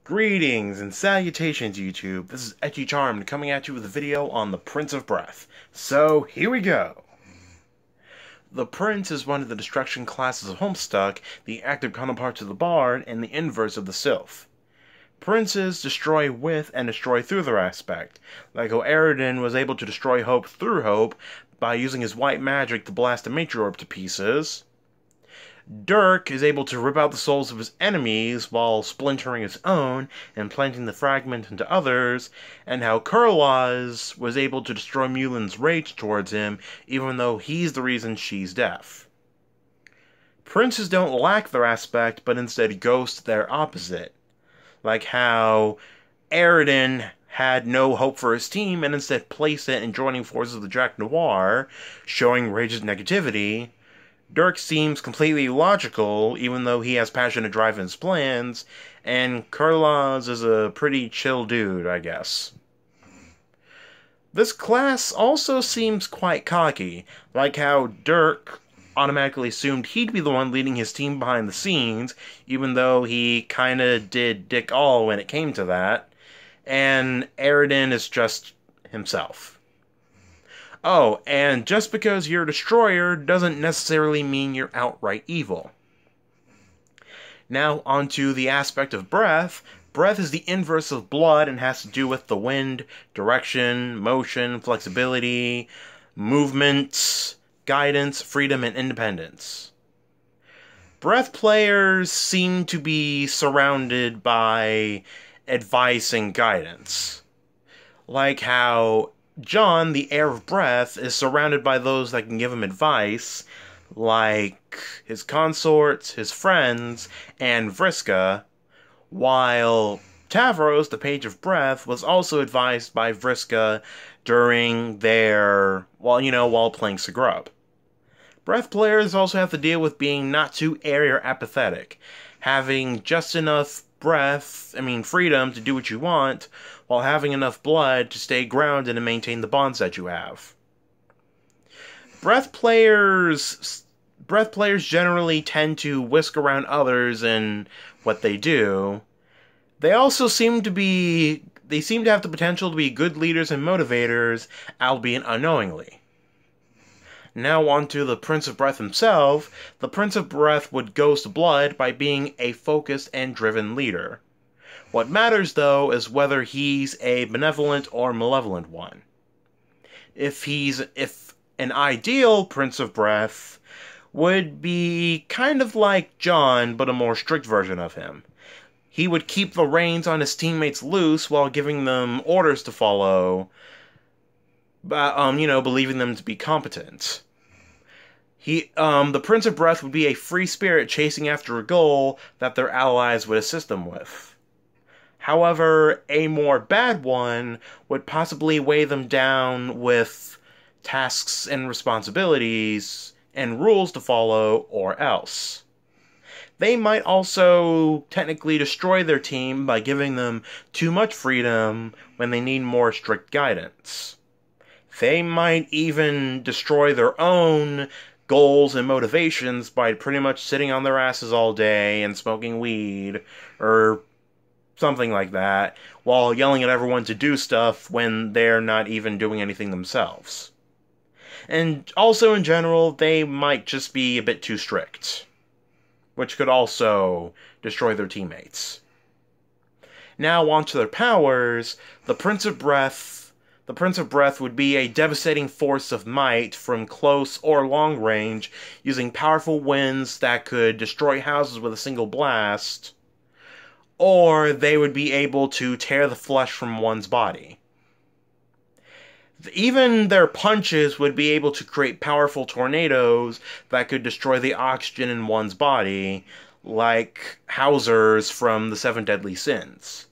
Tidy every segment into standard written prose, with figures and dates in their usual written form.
Greetings and salutations, YouTube. This is Etchy Charmed coming at you with a video on the Prince of Breath. So, here we go. The Prince is one of the destruction classes of Homestuck, the active counterpart to the Bard, and the inverse of the Sylph. Princes destroy with and destroy through their aspect, like how Aridin was able to destroy hope through hope by using his white magic to blast a matriarch to pieces. Dirk is able to rip out the souls of his enemies while splintering his own and planting the fragment into others, and how Kurlaz was able to destroy Mulan's rage towards him even though he's the reason she's deaf. Princes don't lack their aspect, but instead ghost their opposite, like how Aridin had no hope for his team and instead placed it in joining forces of the Drac Noir, showing Rage's negativity. Dirk seems completely logical, even though he has passion to drive in his plans, and Kurlaz is a pretty chill dude, I guess. This class also seems quite cocky, like how Dirk automatically assumed he'd be the one leading his team behind the scenes, even though he kinda did dick all when it came to that, and Aridin is just himself. Oh, and just because you're a destroyer doesn't necessarily mean you're outright evil. Now, onto the aspect of breath. Breath is the inverse of blood and has to do with the wind, direction, motion, flexibility, movement, guidance, freedom, and independence. Breath players seem to be surrounded by advice and guidance. Like how John, the heir of breath, is surrounded by those that can give him advice, like his consorts, his friends, and Vriska, while Tavros, the page of breath, was also advised by Vriska during their, while playing Sagrub. Breath players also have to deal with being not too airy or apathetic, having just enough freedom to do what you want, while having enough blood to stay grounded and maintain the bonds that you have. Breath players generally tend to whisk around others in what they do. They also seem to have the potential to be good leaders and motivators, albeit unknowingly. Now onto the Prince of Breath himself. The Prince of Breath would ghost blood by being a focused and driven leader. What matters, though, is whether he's a benevolent or malevolent one. If an ideal Prince of Breath would be kind of like John, but a more strict version of him. He would keep the reins on his teammates loose while giving them orders to follow, believing them to be competent. The Prince of Breath would be a free spirit chasing after a goal that their allies would assist them with. However, a more bad one would possibly weigh them down with tasks and responsibilities and rules to follow, or else. They might also technically destroy their team by giving them too much freedom when they need more strict guidance. They might even destroy their own goals and motivations by pretty much sitting on their asses all day and smoking weed, or something like that, while yelling at everyone to do stuff when they're not even doing anything themselves. And also, in general, they might just be a bit too strict, which could also destroy their teammates. Now onto their powers. The Prince of Breath would be a devastating force of might from close or long range, using powerful winds that could destroy houses with a single blast, or they would be able to tear the flesh from one's body. Even their punches would be able to create powerful tornadoes that could destroy the oxygen in one's body, like Hauser's from the Seven Deadly Sins.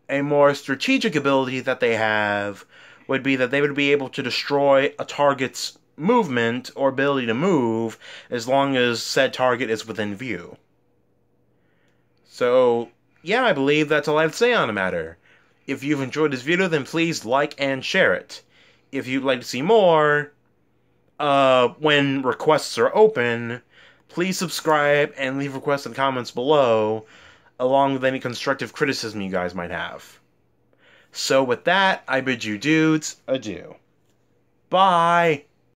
A more strategic ability that they have would be that they would be able to destroy a target's movement or ability to move as long as said target is within view. So, yeah, I believe that's all I have to say on the matter. If you've enjoyed this video, then please like and share it. If you'd like to see more, when requests are open, please subscribe and leave requests in the comments below. along with any constructive criticism you guys might have. So with that, I bid you dudes adieu. Bye!